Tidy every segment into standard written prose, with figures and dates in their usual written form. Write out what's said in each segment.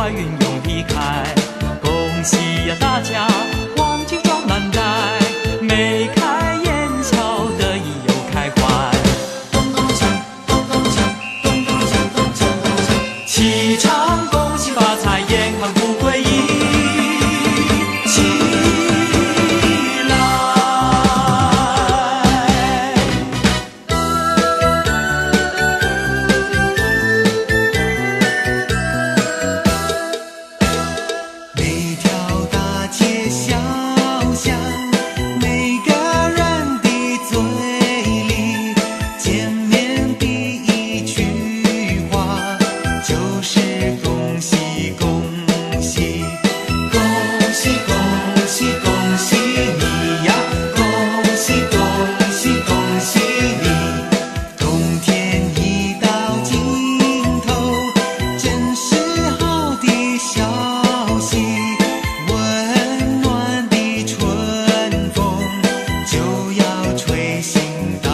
财运永离开。恭喜呀大家，黄金装满袋，眉开眼笑，得意又开怀。咚咚锵，咚咚锵，咚咚锵，咚锵咚锵，齐唱恭喜发财，健康富贵一起来。每条大街小巷，每个人的嘴里，见面第一句话就是恭喜恭喜，恭喜恭喜恭喜你呀，恭喜恭喜恭喜你。冬天已到尽头，真是好的消息，温暖的春风就要吹醒大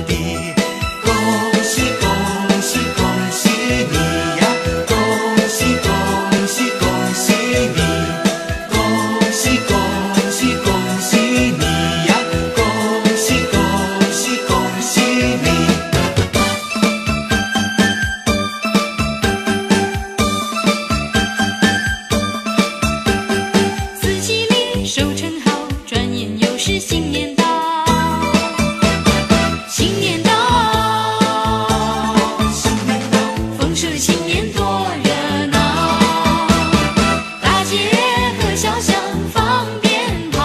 地。恭喜恭喜恭喜你呀，恭喜恭喜恭喜你，恭喜恭喜恭喜你呀，恭喜恭喜恭喜你。四季里收成好，转眼又是新年到。新年到，新年到，丰收的新年多热闹，大街和小巷放鞭炮，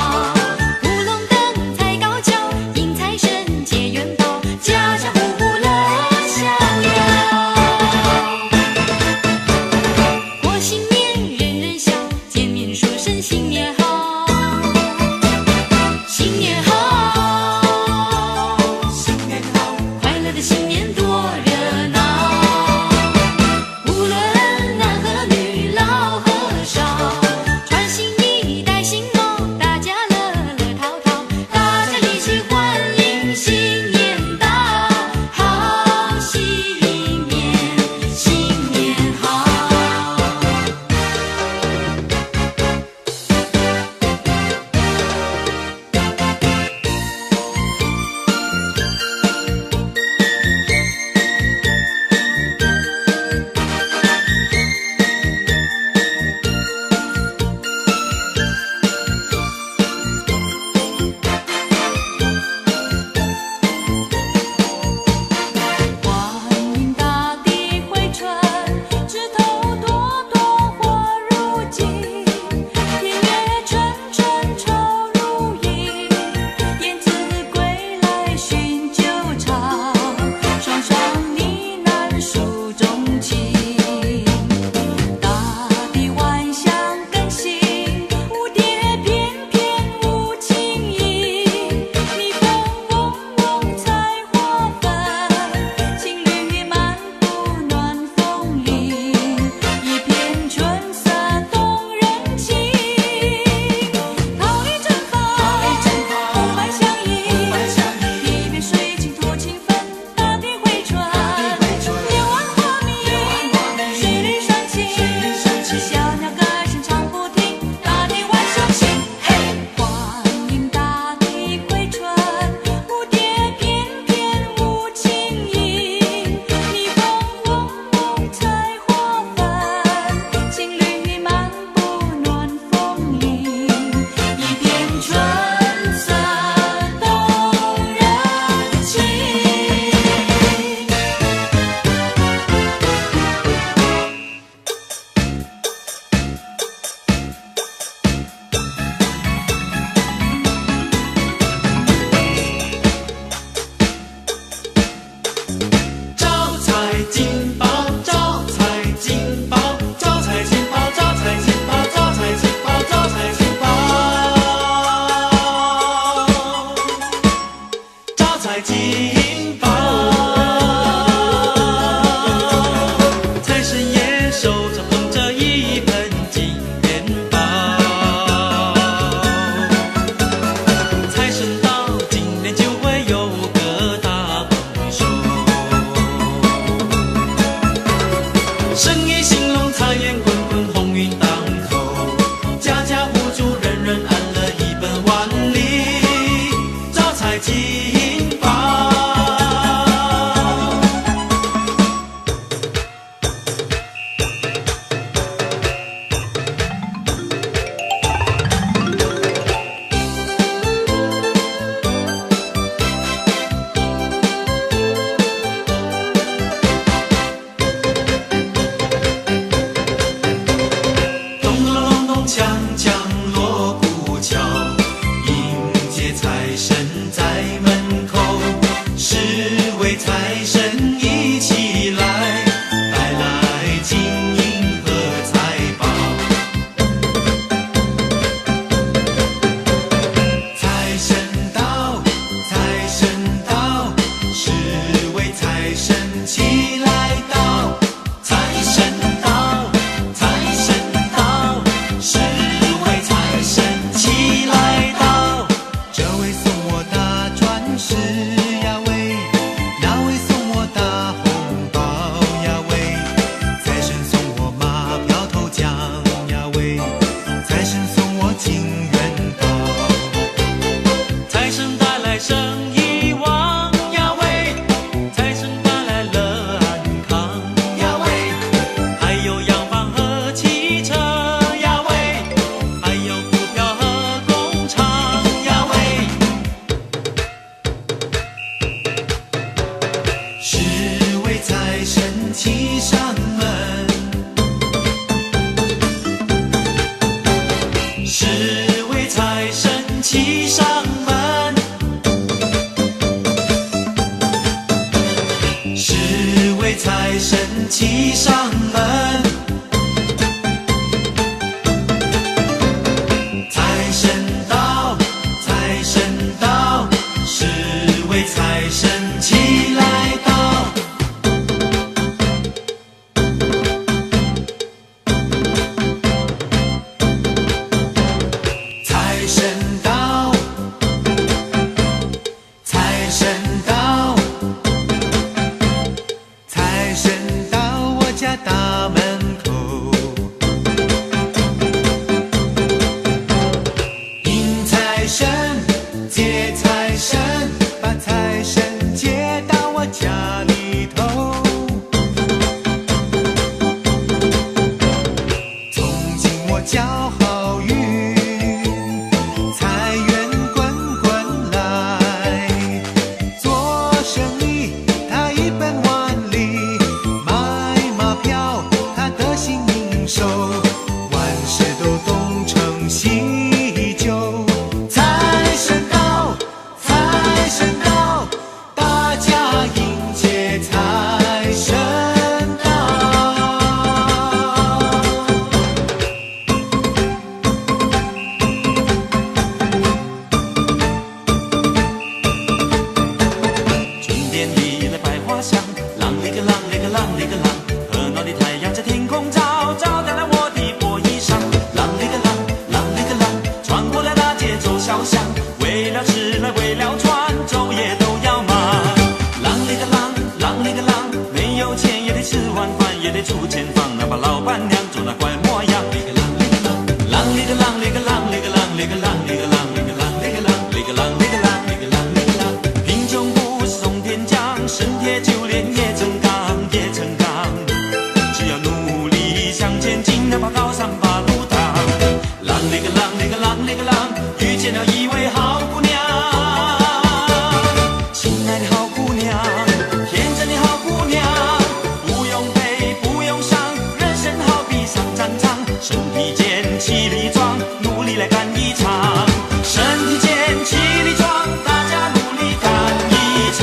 舞龙灯踩高跷，迎财神接元宝，家家户户乐逍遥。过新年人人笑，见面说声新年好，新年好，新年好，快乐的新年多热闹，无论男和女老和少，穿新衣戴新帽，大家乐乐淘淘，大家一起欢迎新年到，好新年，新年好。把高山把路挡。啷哩个啷哩个啷哩个啷，遇见了一位好姑娘。亲爱的好姑娘，天真的好姑娘，不用悲不用伤，人生好比上战场，身体健气力壮，努力来干一场。身体健气力壮，大家努力干一场。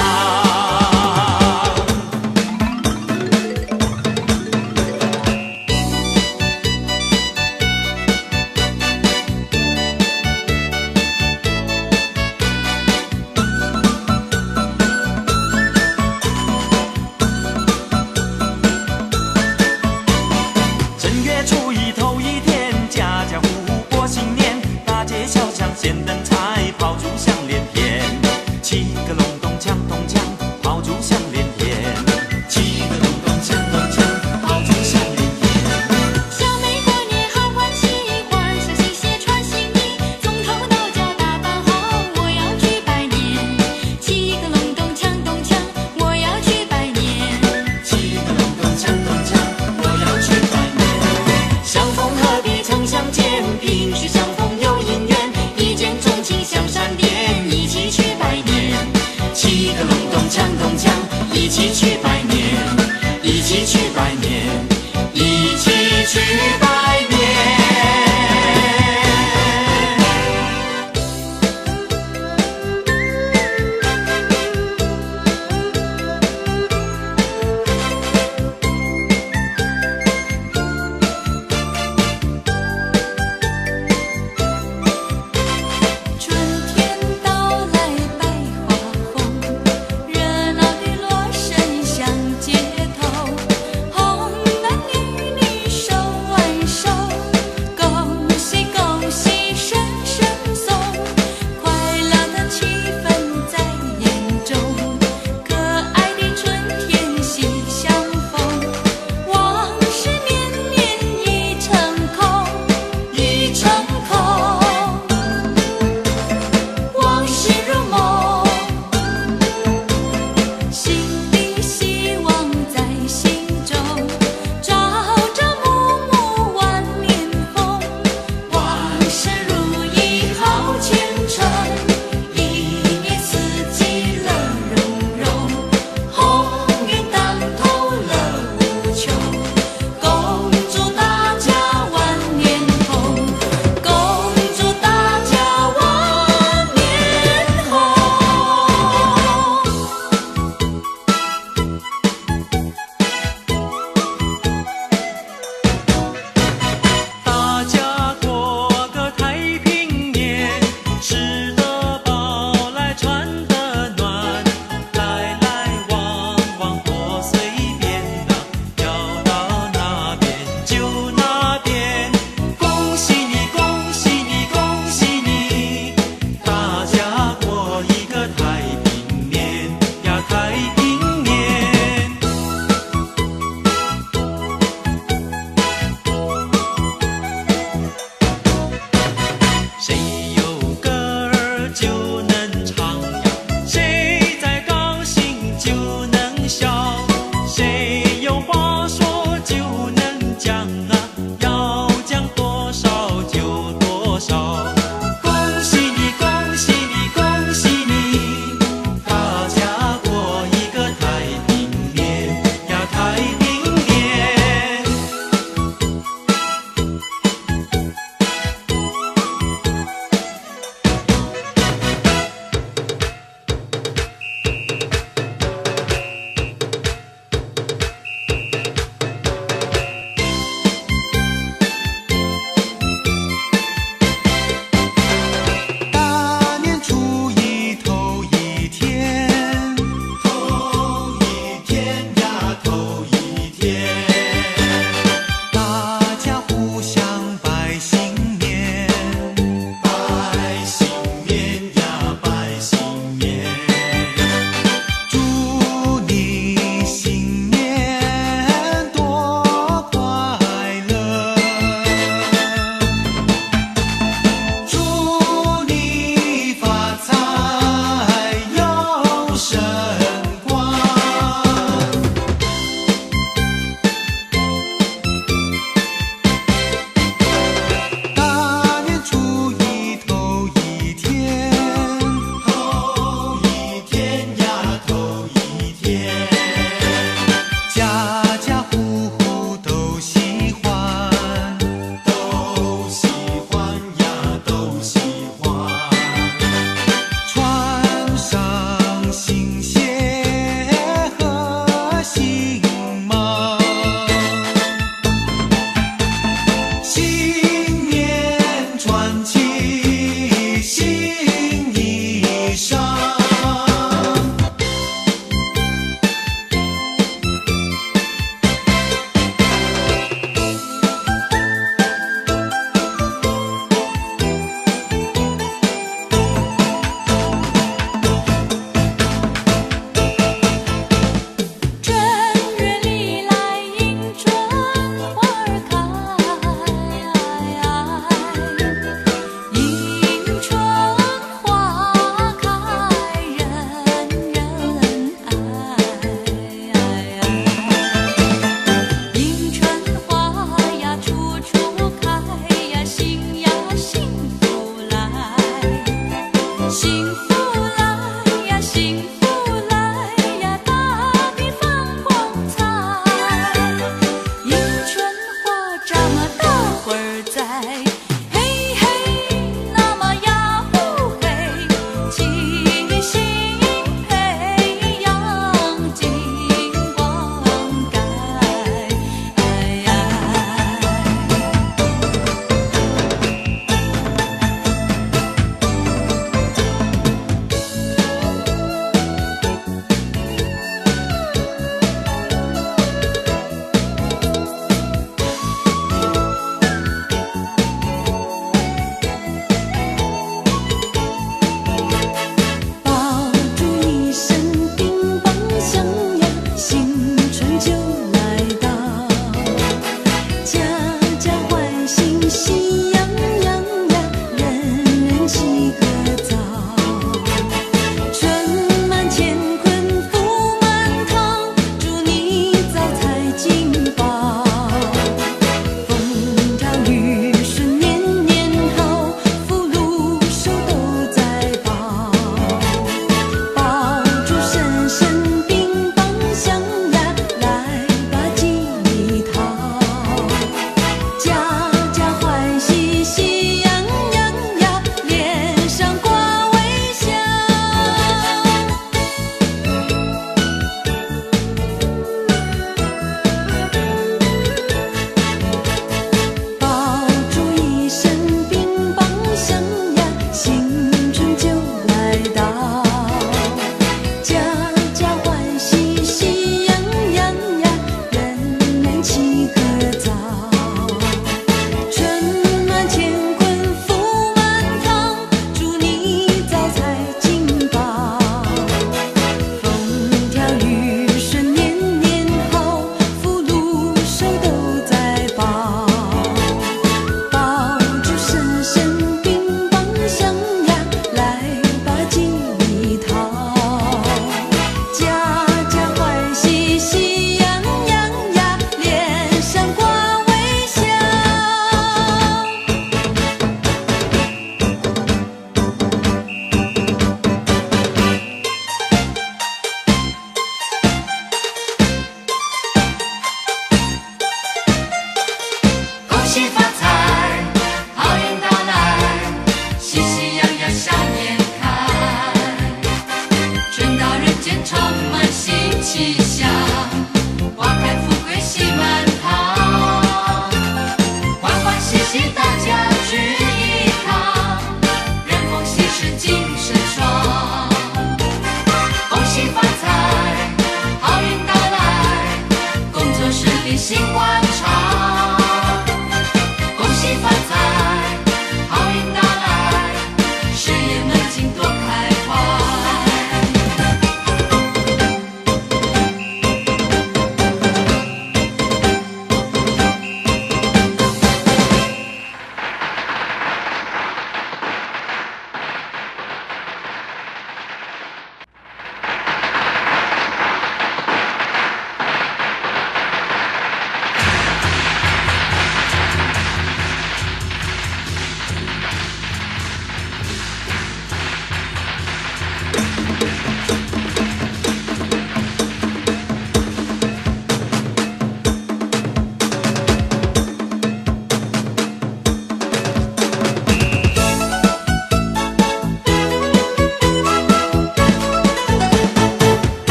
正月初一头一天，家家户户过新年，大街小巷现灯彩，炮竹响连天，七个隆咚锵咚锵，炮竹响连天，七个隆咚锵咚锵，炮竹响连天。小妹过年好欢喜，换上新鞋穿新衣，从头到脚打扮好，我要去拜年。七个隆咚锵咚锵，我要去拜年。七个隆咚锵咚锵，我要去拜年。相逢何必曾相见，萍水相逢有姻缘，一见钟情相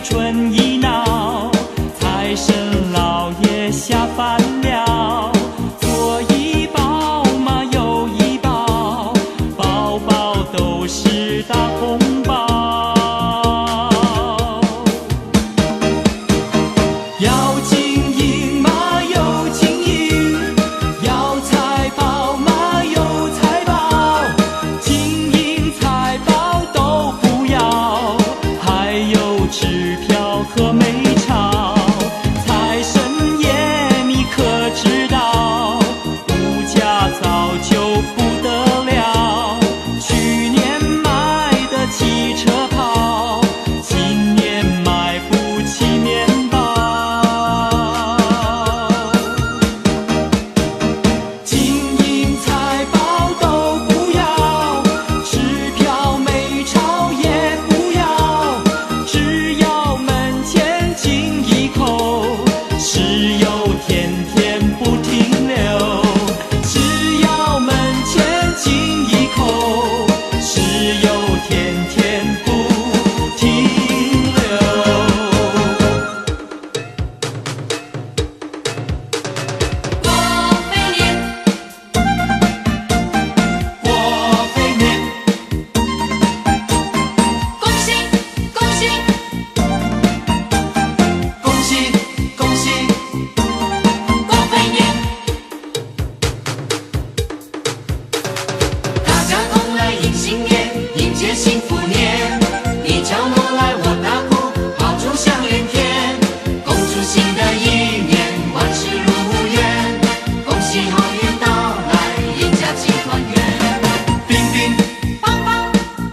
春意闹，财神老爷下凡了，左一包嘛右一包，包包都是大红包。要金银嘛有金银，要财宝嘛有财宝，金银财宝都不要，还有支票和美钞。财神爷你可知道，物价早就不得了，去年买的汽车跑，今年买不起面包。金银财宝都不要，支票美钞也不要，只要门前金一口，石油天天不停留。只要门前金一口，石油天天不停留。过肥年，过肥年，恭喜恭喜，恭喜恭喜，过肥年，大家同来迎新年，迎接幸福年。你敲锣来，我打鼓，炮竹响连天。恭祝新的一年万事如愿，恭喜好运到来，一家齐团圆。乒乒棒棒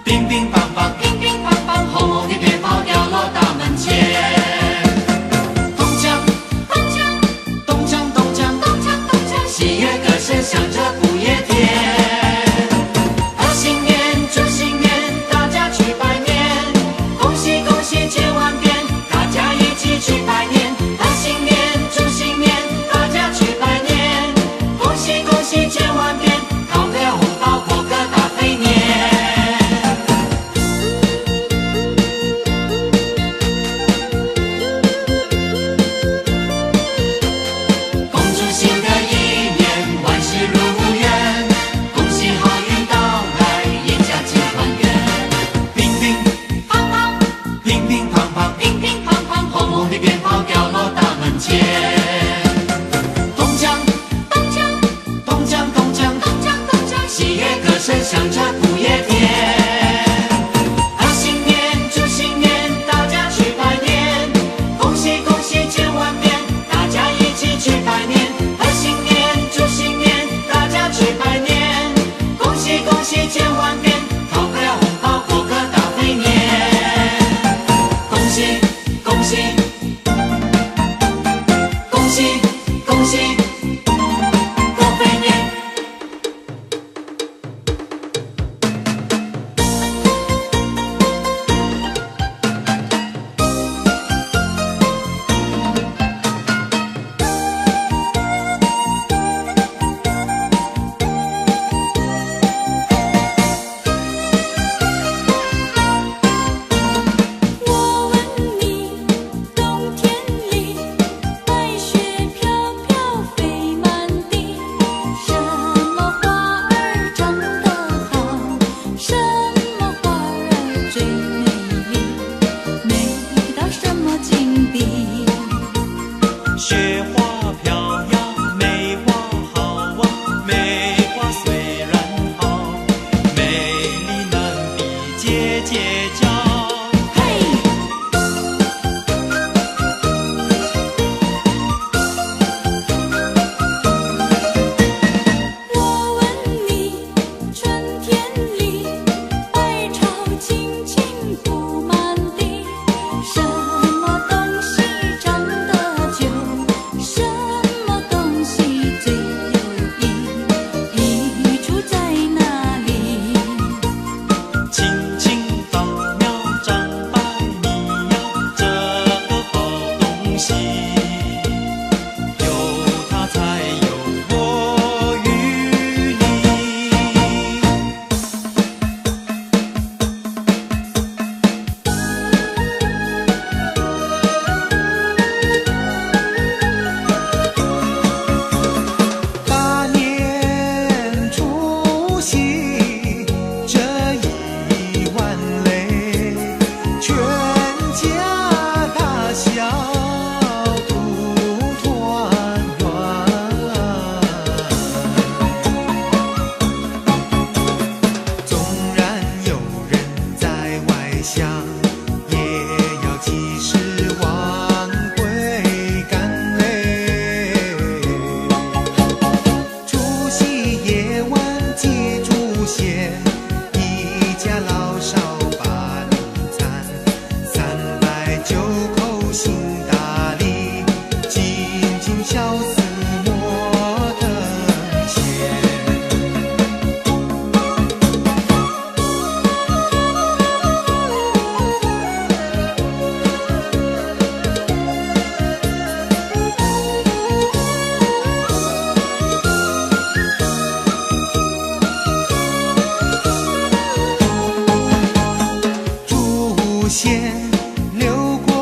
乒乒乓乓，乒乒乓乓，红红的鞭炮掉落大门前。咚锵咚锵咚锵咚锵，咚锵咚锵，喜悦歌声响着不夜天。贺新年，祝新年，大家去拜年，恭喜恭喜千万遍，大家一起去拜年。贺新年，祝新年，大家去拜年，恭喜恭喜千万遍，讨个红包过个大肥年。恭祝新的一年万事如愿，恭喜好运到来，一家齐团圆。乒乒乓乓乒乒乓乓，乒乒乓乓，红红的鞭炮掉落大门前。咚锵咚锵咚锵咚锵，咚锵咚锵，喜悦歌声响着不夜天。贺新年，祝新年，大家去拜年，恭喜恭喜千万遍，大家一起去拜年。贺新年，祝新年，大家去拜年，恭喜恭喜千万遍，讨个红包过个大肥年。恭喜恭喜恭喜恭喜，过肥年。我问你，口行大礼，紧紧小厮莫等闲。祖先流过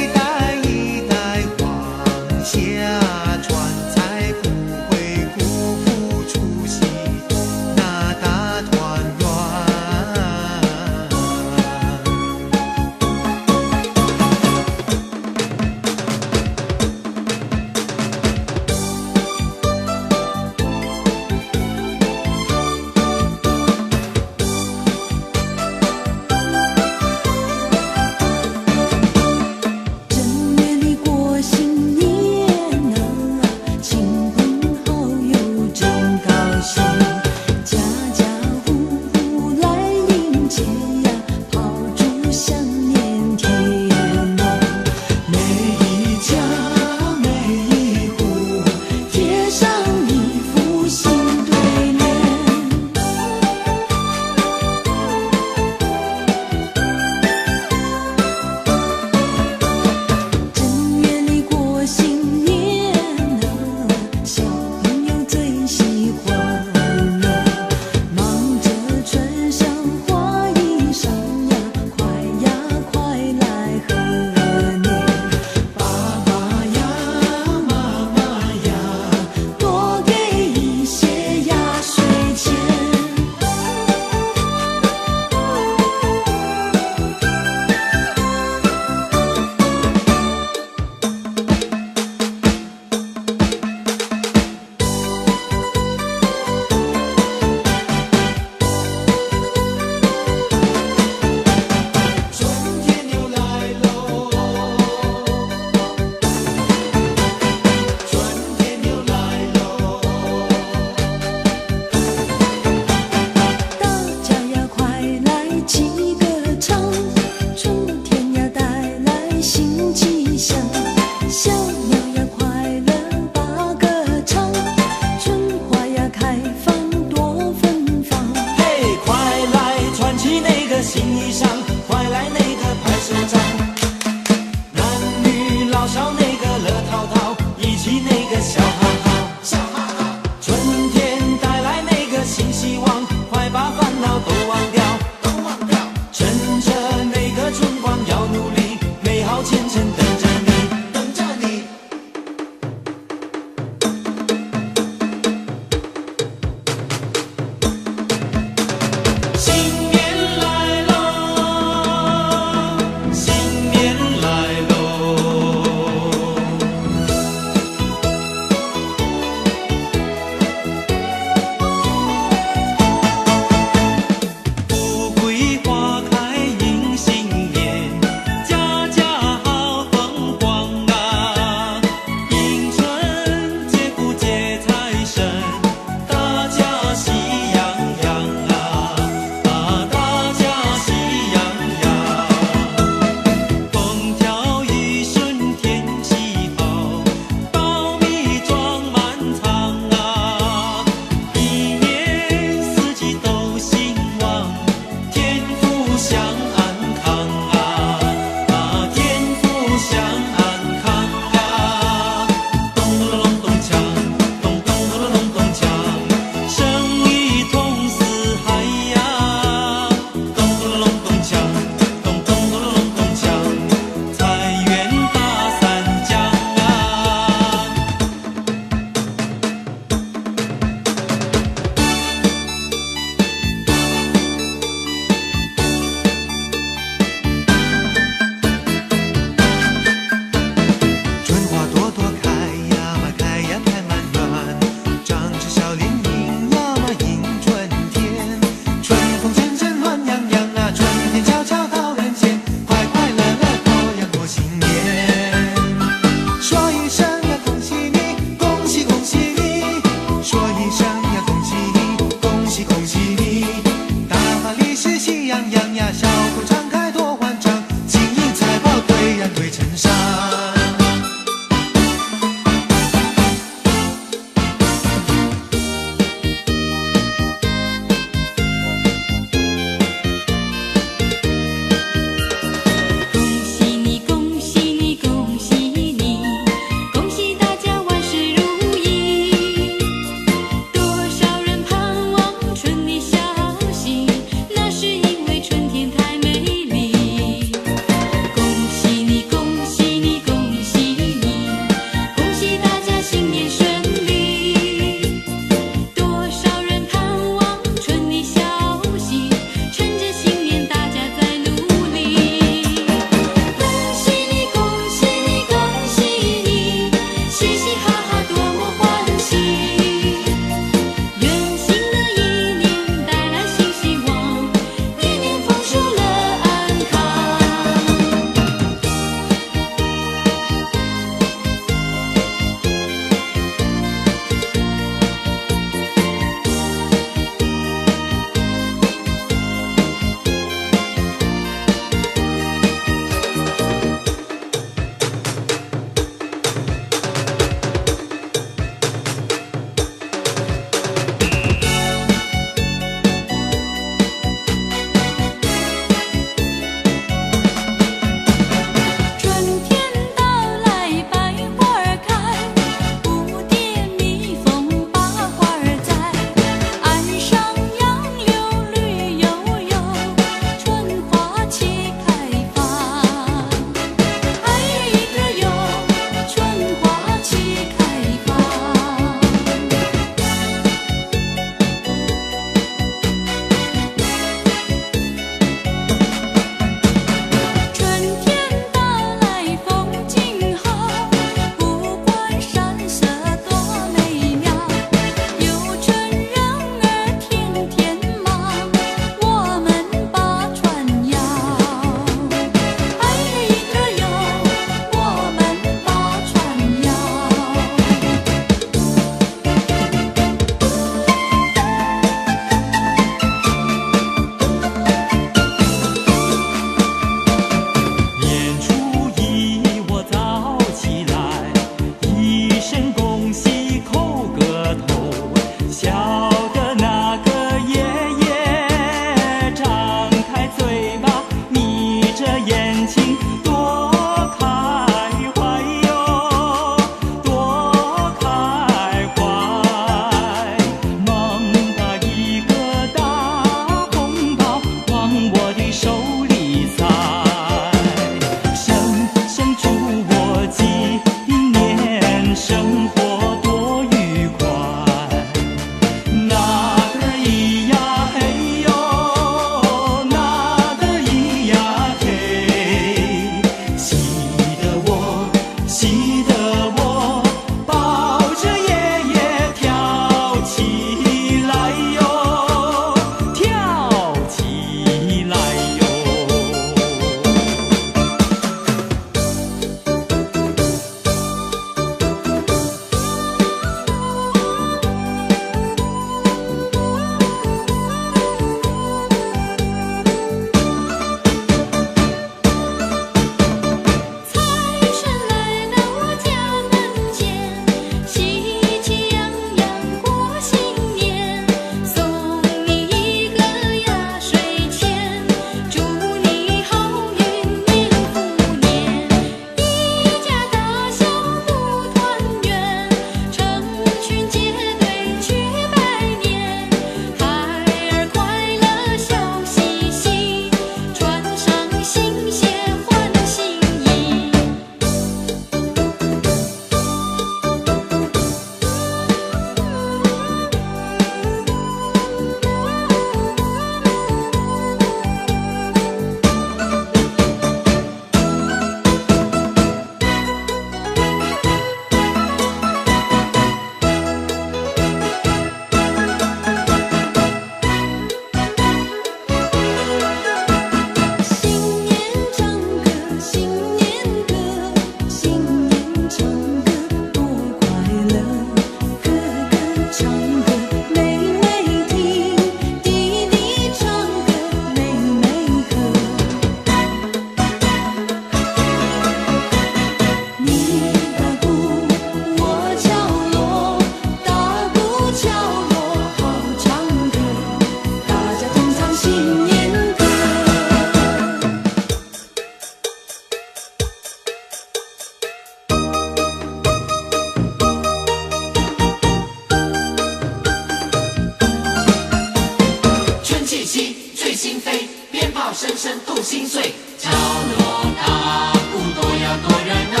心扉，鞭炮声声镀心碎。敲锣打鼓多呀多热闹，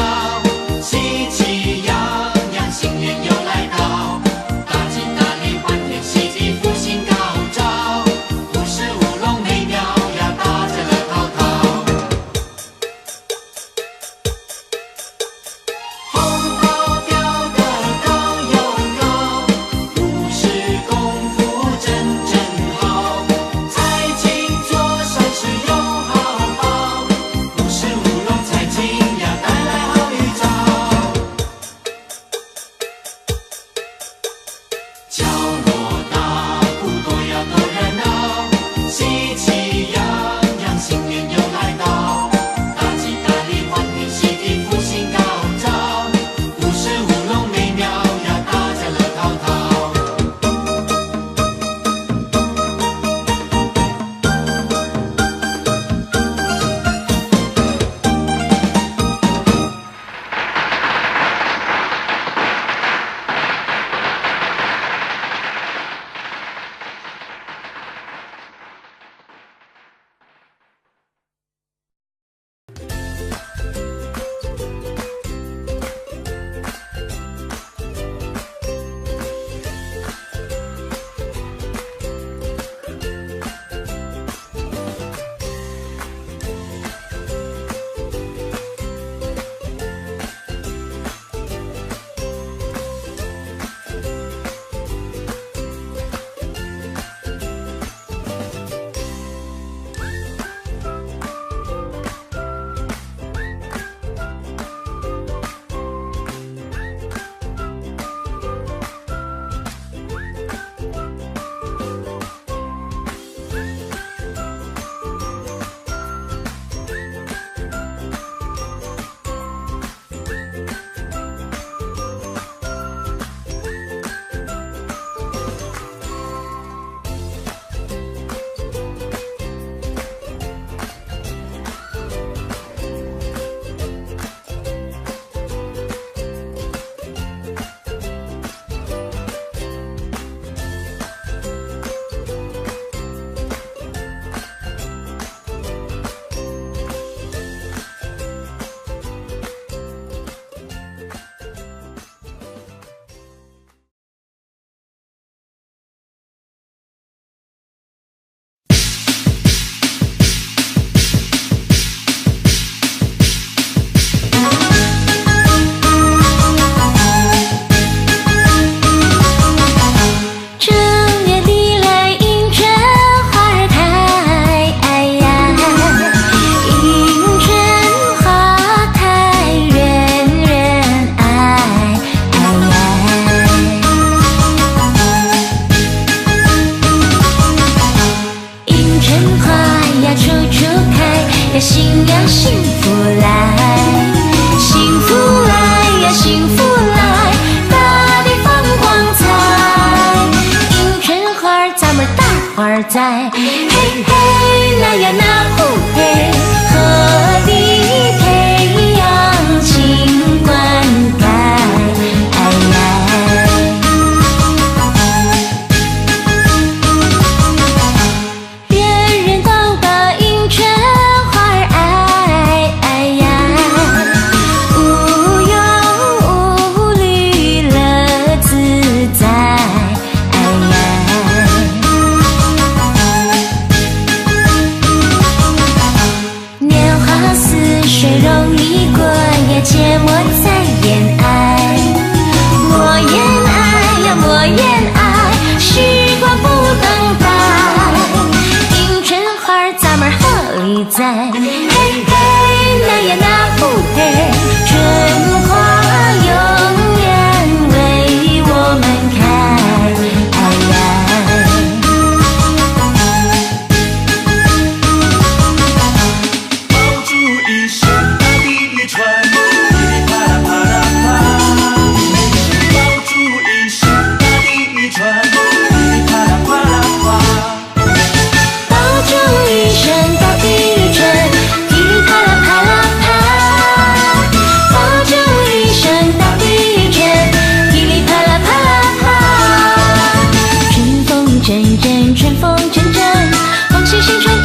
喜气洋洋，新年又来到。大吉大利，欢天喜地，福星高照，舞狮舞龙美妙呀，大家乐淘淘。红包掉得高又高，舞狮功夫真好。财经桌上是有好报，舞狮舞龙财经呀，带来好预兆。敲锣打鼓多呀多热闹，喜气洋洋，新年又来到。大吉大利，欢天喜地，福星高照，舞狮舞龙美妙呀，大家乐淘淘。正月里来迎春花开，哎呀，迎春花开人人爱，哎呀。迎春花呀处处开，呀心呀幸福来，幸福来呀幸福来，大地放光彩。迎春花儿咱们大花儿栽，嘿嘿那呀那呼嘿，鹤立培养勤灌溉，哎呀。人人都把迎春花儿爱，哎呀，无忧无虑乐自在，哎呀。年华似水容易过呀，切莫再言爱，莫言爱呀莫言爱，时光不等待。迎春花儿咱们鹤立在，嘿嘿那呀那呼嘿，春花永远为我们开，哎呀。爆竹一声大地一传，噼里啪啦啪啦啪。爆竹一声大地一传，噼里啪啦啪啦啪。爆竹一声大地一传，噼里啪啦啪啦啪。爆竹一声大地一传，噼里啪啦啪啦啪。春风阵阵，春风阵阵，风细声传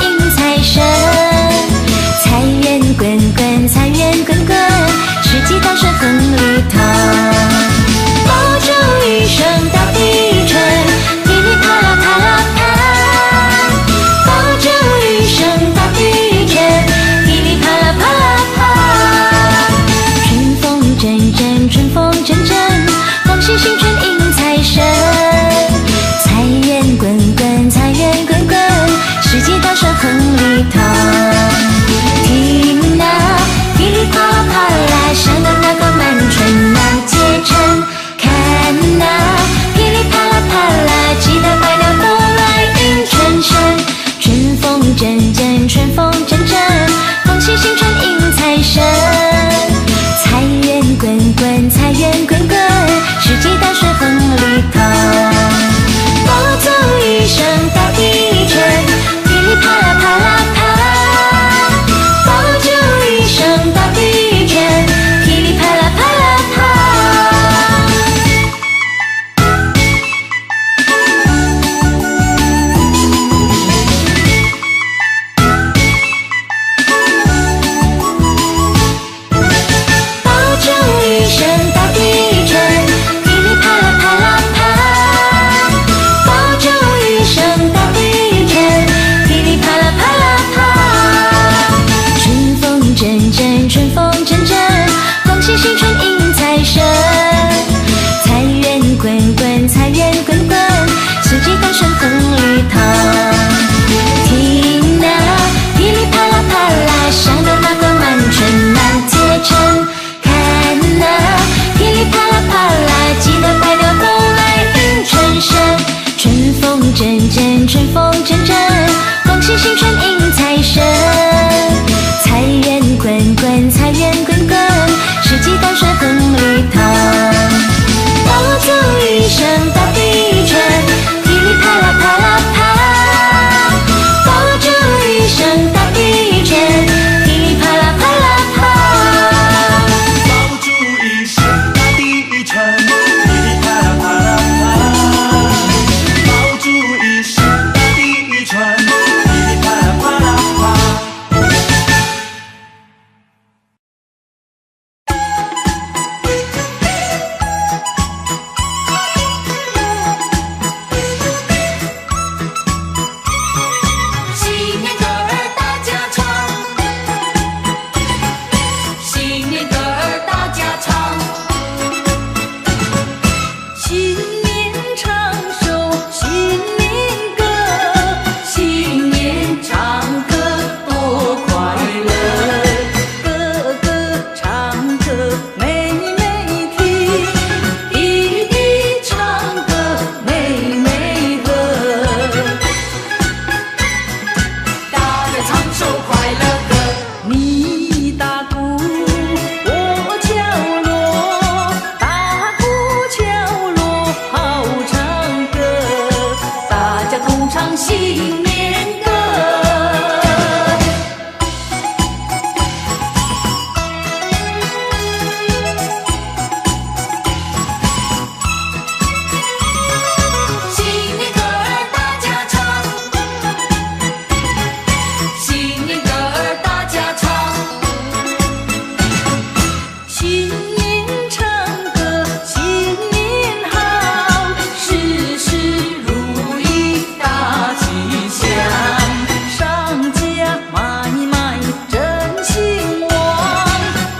头。听那噼里啪啦啪啦响的那个满春那街城，看那噼里啪啦啪啦鸡的百鸟都来迎春生。春风阵阵，春风阵阵，恭喜新春迎财神。财源滚滚，财源滚滚，四季淡水风里头。爆竹一声大地震，噼里啪啦啪啦啪。爆竹一声大地震，噼里啪啦啪啦啪。爆竹一声大地震，噼里啪啦啪啦啪。爆竹一声大地震，噼里啪啦啪啦啪。春风阵阵，春风阵阵，恭喜新春迎财神。财源滚滚，财源滚滚，四季淡顺风里头。听那噼里啪啦啪啦响的那个满春那街城，看那噼里啪啦啪啦鸡的百鸟都来迎春生。春风阵阵，春风阵阵，恭喜新春迎财神。财源滚滚，财源滚滚，四季淡顺风里头。爆竹一声大地震，噼里啪啦啪啦啪。爆竹一声大地震，噼里啪啦啪啦啪。爆竹一声大地震，噼里啪啦啪啦啪。爆竹一声大地震，噼里啪啦啪啦啪。新年歌儿大家唱，新年歌儿大家唱。新年长寿，新年歌，新年唱歌多快乐。歌歌唱歌美美听，滴滴唱歌美美和。大家唱首快乐歌，你打鼓，我敲锣，打鼓敲锣好唱歌，大家同唱新年歌。新年歌儿大家唱，新年歌儿大家唱。新年唱歌新年好，事事如意大吉祥。商家买卖真兴旺，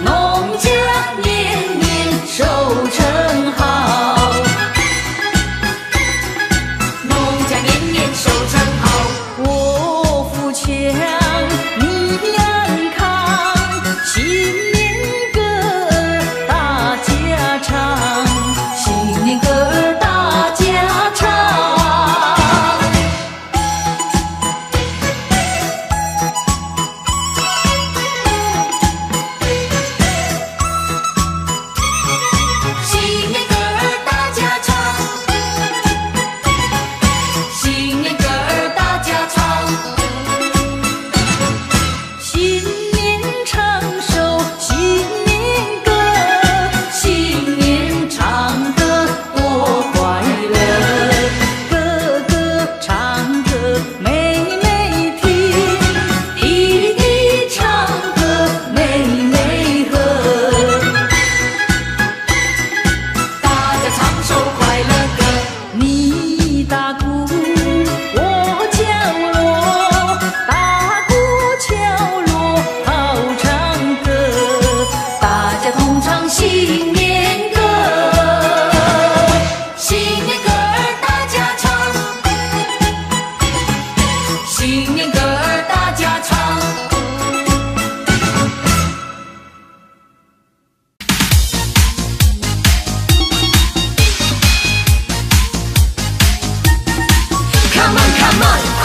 农家年年收成好。农家年年收成好，我富强，你安康。新年歌儿大家唱，新年歌儿大家唱。新年歌儿大家唱，新年歌儿大家唱。新年长寿，新年歌，新年唱歌多快乐。歌歌唱歌美美听，滴滴唱歌美美和。大家唱首快乐歌，你打鼓，我敲锣，打鼓敲锣好唱歌，大家同唱新年歌。新年歌儿大家唱，新年歌儿大家唱。come on。